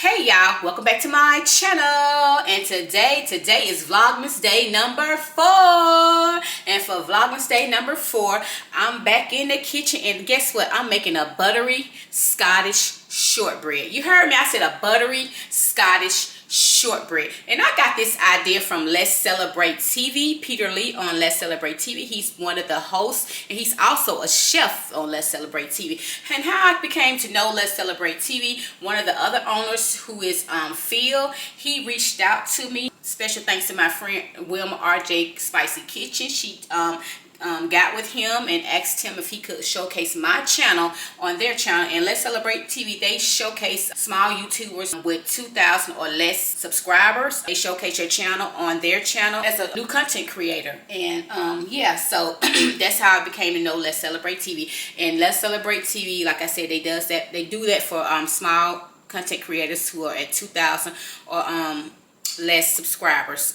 Hey y'all, welcome back to my channel. And today is Vlogmas day number 4. And for Vlogmas day number 4, I'm back in the kitchen, and guess what? I'm making a buttery Scottish shortbread. You heard me, I said a buttery Scottish shortbread. And I got this idea from Let's Celebrate TV, Peter Lee on Let's Celebrate TV. He's one of the hosts, and he's also a chef on Let's Celebrate TV. And how I became to know Let's Celebrate TV, one of the other owners, who is Phil, he reached out to me. Special thanks to my friend Wilma RJ Spicy Kitchen. She got with him and asked him if he could showcase my channel on their channel. And Let's Celebrate TV, they showcase small YouTubers with 2,000 or less subscribers. They showcase your channel on their channel as a new content creator. And yeah, so that's how I became to know Let's Celebrate TV. And Let's Celebrate TV, like I said, they do that for small content creators who are at 2,000 or less subscribers.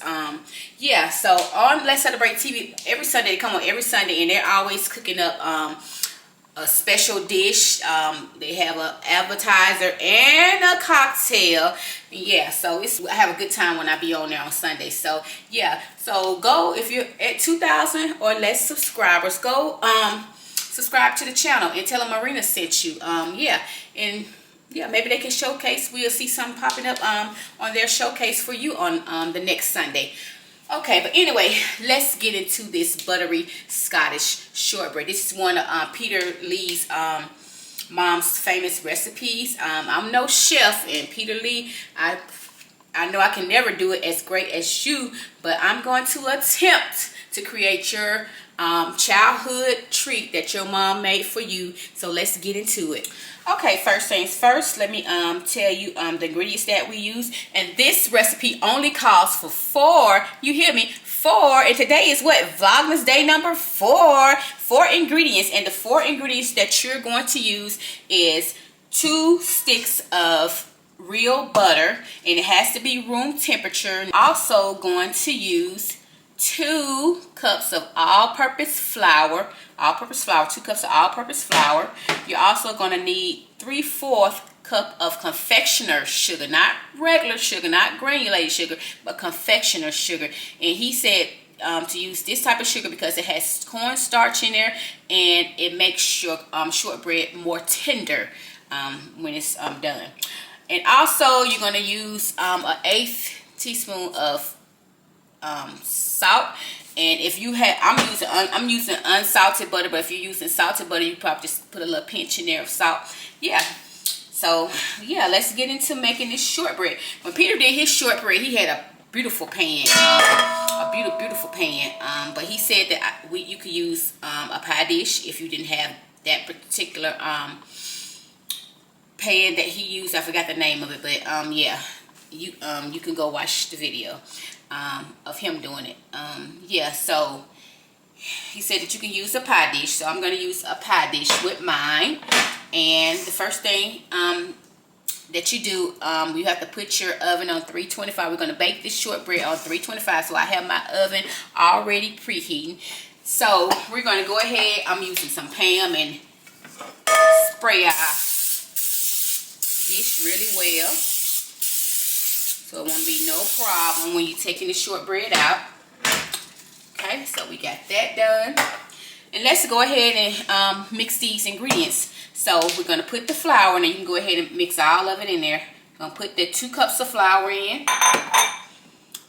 Yeah, so on Let's Celebrate TV, every Sunday, they come on every Sunday, and they're always cooking up a special dish. They have an appetizer and a cocktail. Yeah, so I have a good time when I be on there on Sunday. So yeah, so go, if you're at 2,000 or less subscribers, go subscribe to the channel and tell them Marina sent you. Yeah, and yeah, maybe they can showcase. We'll see something popping up on their showcase for you on the next Sunday. Okay, but anyway, let's get into this buttery Scottish shortbread. This is one of Peter Lee's mom's famous recipes. I'm no chef, and Peter Lee, I know I can never do it as great as you, but I'm going to attempt to create your childhood treat that your mom made for you. So let's get into it. Okay, first things first, let me tell you the ingredients that we use. And this recipe only calls for 4, you hear me, 4, and today is what? Vlogmas day number 4. 4 ingredients, and the 4 ingredients that you're going to use is 2 sticks of real butter, and it has to be room temperature. Also going to use 2 cups of all-purpose flour. 2 cups of all-purpose flour. You're also going to need 3/4 cup of confectioner sugar, not regular sugar, not granulated sugar, but confectioner sugar. And he said to use this type of sugar because it has cornstarch in there, and it makes your shortbread more tender when it's done. And also you're going to use an 1/8 teaspoon of salt. And if you have, I'm using unsalted butter, but if you're using salted butter, you probably just put a little pinch in there of salt. Yeah, so yeah, let's get into making this shortbread. When Peter did his shortbread, he had a beautiful pan, beautiful pan, but he said that you could use a pie dish if you didn't have that particular pan that he used. I forgot the name of it, but yeah, you can go watch the video of him doing it. Yeah, so he said that you can use a pie dish, so I'm going to use a pie dish with mine. And the first thing that you do, you have to put your oven on 325. We're going to bake this shortbread on 325, so I have my oven already preheating. So we're going to go ahead, I'm using some Pam, and spray our dish really well, so it won't be no problem when you're taking the shortbread out. Okay, so we got that done. And let's go ahead and mix these ingredients. So we're going to put the flour in, and you can go ahead and mix all of it in there. We're going to put the 2 cups of flour in.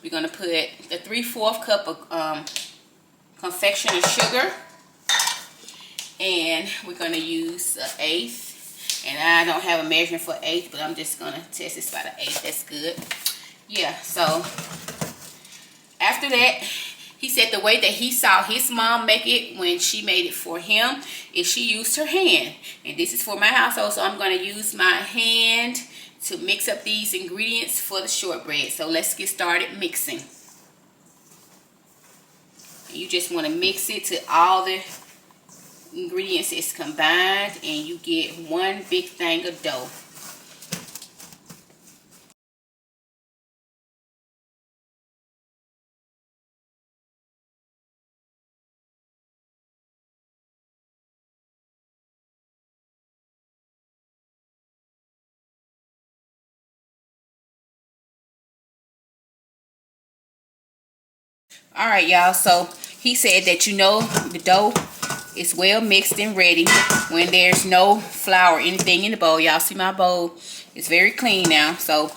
We're going to put the 3/4 cup of confectioner sugar. And we're going to use an 1/8. And I don't have a measurement for 1/8, but I'm just going to test this by the 1/8. That's good. Yeah, so after that, he said the way that he saw his mom make it when she made it for him is she used her hand. And this is for my household, so I'm going to use my hand to mix up these ingredients for the shortbread. So let's get started mixing. And you just want to mix it till all the ingredients is combined, and you get one big thing of dough. All right, y'all. So he said that the dough is well mixed and ready when there's no flour or anything in the bowl. Y'all see my bowl? It's very clean now. So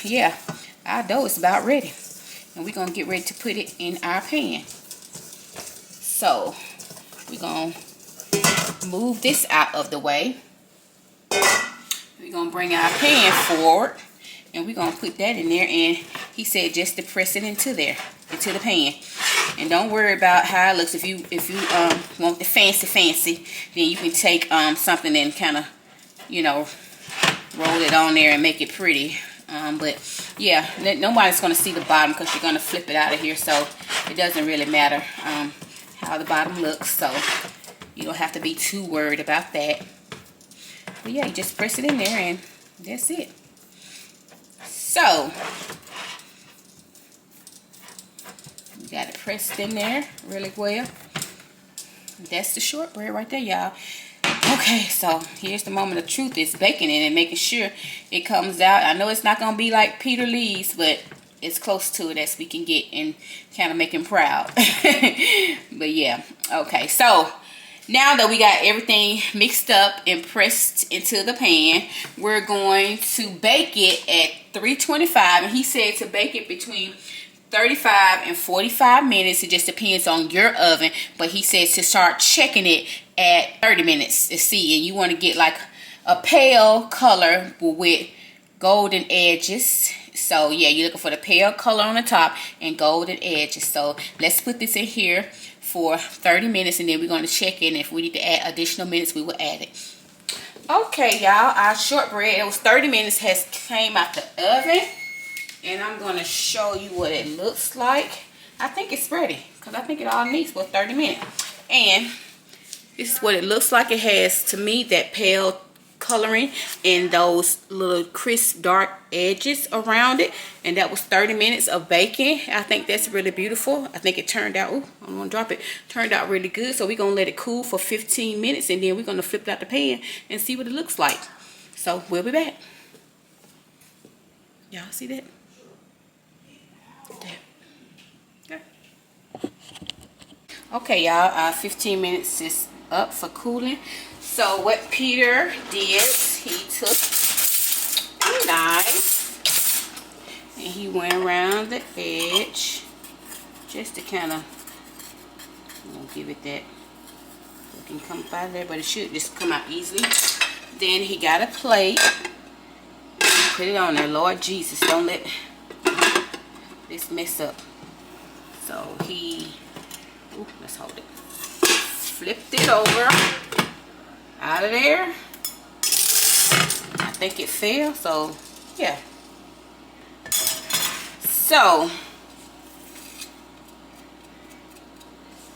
yeah, our dough is about ready. And we're going to get ready to put it in our pan. So we're going to move this out of the way. We're going to bring our pan forward. And we're going to put that in there. And he said just to press it into the pan. And don't worry about how it looks. If you want the fancy, then you can take something and kind of, roll it on there and make it pretty. But yeah, nobody's going to see the bottom because you're going to flip it out of here. So it doesn't really matter how the bottom looks. So you don't have to be too worried about that. But yeah, you just press it in there and that's it. So you got it pressed in there really well. That's the shortbread right there, y'all. Okay, so here's the moment of truth. It's baking it and making sure it comes out. I know it's not going to be like Peter Lee's, but it's close to it as we can get and kind of make him proud. But yeah, okay. So now that we got everything mixed up and pressed into the pan, we're going to bake it at 325. And he said to bake it between 35 and 45 minutes. It just depends on your oven. But he says to start checking it at 30 minutes to see. And you want to get like a pale color with golden edges. So yeah, you're looking for the pale color on the top and golden edges. So let's put this in here for 30 minutes and then we're going to check in. If we need to add additional minutes, we will add it. Okay, y'all, our shortbread, it was 30 minutes, has came out the oven. And I'm going to show you what it looks like. I think it's ready because I think it all needs for 30 minutes. And this is what it looks like. It has, to me, that pale coloring and those little crisp dark edges around it. And that was 30 minutes of baking. I think that's really beautiful. I think it turned out, ooh, I don't want to drop it, turned out really good. So we're going to let it cool for 15 minutes and then we're going to flip it out the pan and see what it looks like. So we'll be back. Y'all see that? Okay, y'all, 15 minutes is up for cooling. So what Peter did, he took a knife and he went around the edge just to kind of give it that, it can come out of there, but it should just come out easily. Then he got a plate, put it on there. Lord Jesus, don't let this mess up. So he, ooh, let's hold it, flipped it over out of there. I think it fell, so yeah. So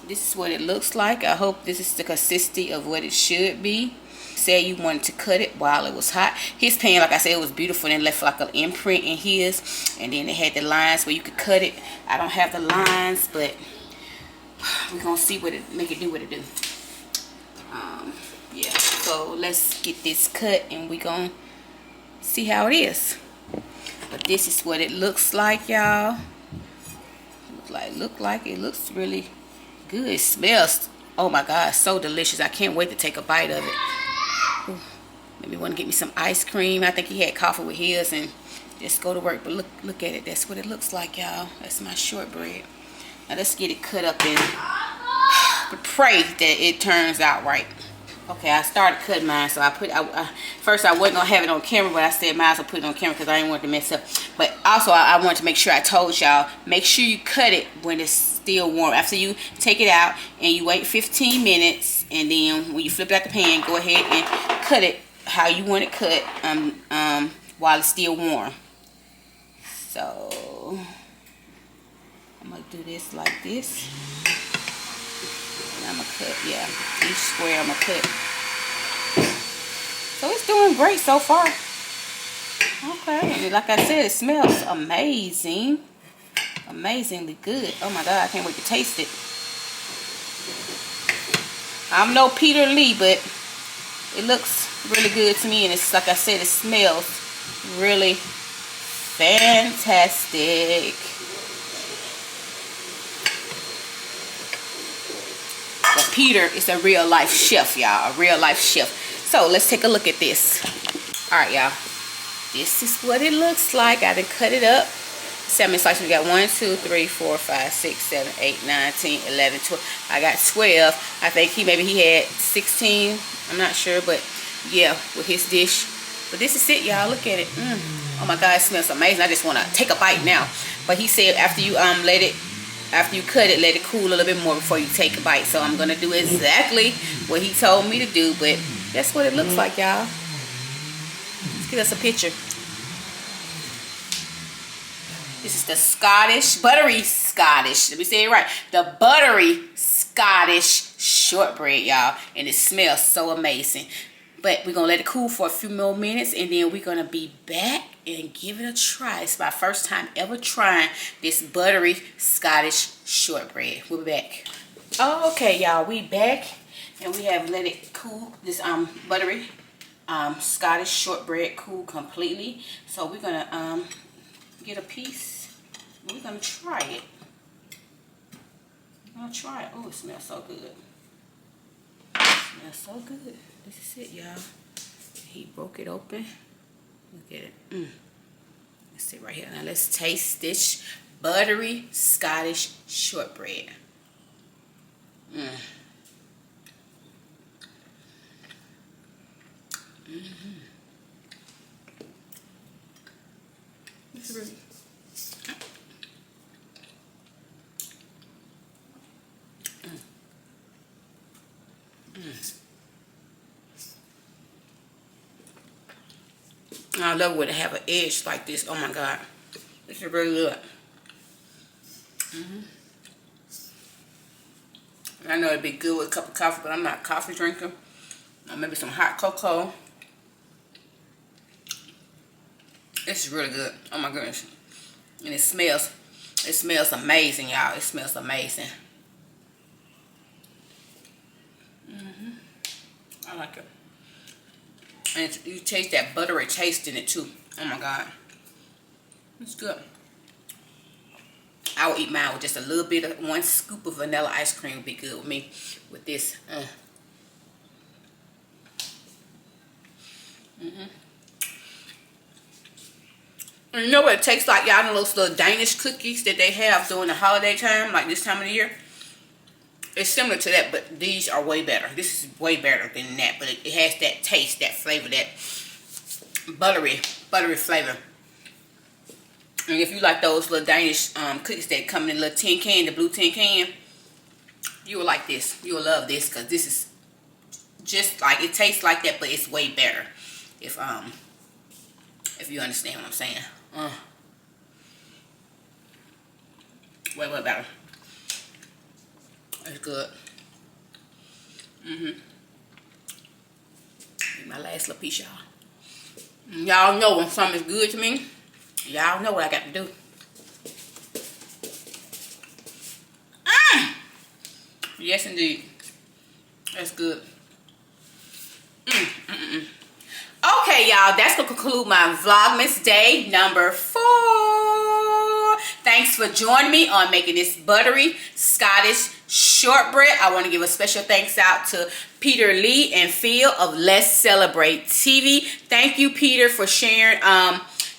this is what it looks like. I hope this is the consistency of what it should be. Said you wanted to cut it while it was hot. His pan, like I said, it was beautiful and left like an imprint in his. And then it had the lines where you could cut it. I don't have the lines, but we're gonna see what it make it do what it do. Yeah, so let's get this cut and we're gonna see how it is. But this is what it looks like, y'all. Look like it looks really good. It smells, oh my god, so delicious. I can't wait to take a bite of it. Ooh, maybe want to get me some ice cream. I think he had coffee with his and just go to work. But look at it. That's what it looks like, y'all. That's my shortbread. Now let's get it cut up and pray that it turns out right. Okay, I started cutting mine, so first I wasn't gonna have it on camera, but I said might as well put it on camera because I didn't want it to mess up. But also I wanted to make sure I told y'all, make sure you cut it when it's still warm. After you take it out and you wait 15 minutes, and then when you flip it out the pan, go ahead and cut it how you want it cut while it's still warm. So I'm gonna do this like this. I'm gonna cut, yeah, each square I'm gonna cut. So it's doing great so far. Okay, and like I said, it smells amazing. Amazingly good. Oh my god, I can't wait to taste it. I'm no Peter Lee, but it looks really good to me, and it's like I said, it smells really fantastic. But Peter is a real life chef, y'all. A real life chef. So let's take a look at this. All right, y'all. This is what it looks like. I done cut it up. Salmon slices. We got 1, 2, 3, 4, 5, 6, 7, 8, 9, 10, 11, 12. I got 12. I think maybe he had 16. I'm not sure, but yeah, with his dish. But this is it, y'all. Look at it. Oh my God, it smells amazing. I just want to take a bite now. But he said after you after you cut it, let it cool a little bit more before you take a bite. So I'm gonna do exactly what he told me to do. But that's what it looks like, y'all. Let's get us a picture. This is the Scottish, buttery Scottish. Let me say it right. The buttery Scottish shortbread, y'all. And it smells so amazing. But we're going to let it cool for a few more minutes. And then we're going to be back and give it a try. It's my first time ever trying this buttery Scottish shortbread. We'll be back. Okay, y'all. We back. And we have let it cool. This buttery Scottish shortbread cool completely. So we're going to get a piece. We're going to try it. I'm going to try it. Oh, it smells so good. It smells so good. This is it, y'all. He broke it open. Look at it. Let's sit right here. Now let's taste this buttery Scottish shortbread. It's really I love when it have an edge like this. Oh my God. This is really good. I know it'd be good with a cup of coffee, but I'm not a coffee drinker. Or maybe some hot cocoa. This is really good. Oh my goodness. And it smells amazing, y'all. It smells amazing. I like it. And you taste that buttery taste in it too. Oh my God. It's good. I will eat mine with just a little bit of 1 scoop of vanilla ice cream would be good with me with this. And you know what it tastes like, y'all? Know those little Danish cookies that they have during the holiday time, like this time of the year? It's similar to that, but these are way better. This is way better than that, but it has that taste, that flavor, that buttery flavor. And if you like those little Danish cookies that come in a little tin can, the blue tin can, you will like this. You will love this because this is just like, it tastes like that, but it's way better. If you understand what I'm saying. Way better. It's good. My last little piece, y'all. Y'all know when something's good to me, y'all know what I got to do. Yes, indeed. That's good. Okay, y'all, that's going to conclude my Vlogmas day number 4. Thanks for joining me on making this buttery Scottish shortbread. I want to give a special thanks out to Peter Lee and Phil of Let's Celebrate TV. Thank you, Peter, for sharing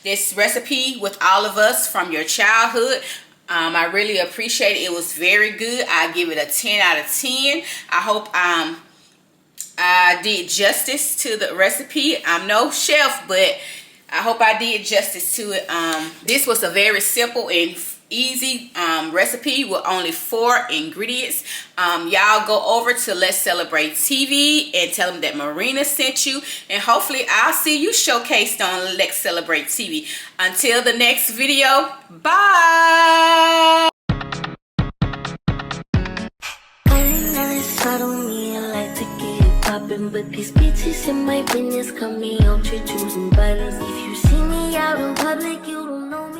this recipe with all of us from your childhood. I really appreciate it. It was very good. I give it a 10 out of 10. I hope I did justice to the recipe. I'm no chef, but I hope I did justice to it. This was a very simple and easy recipe with only 4 ingredients. Y'all go over to Let's Celebrate TV and tell them that Marina sent you, and hopefully I'll see you showcased on Let's Celebrate TV. Until the next video, bye. But these bitches in my business call me ultra choosing violence. If you see me out in public, you don't know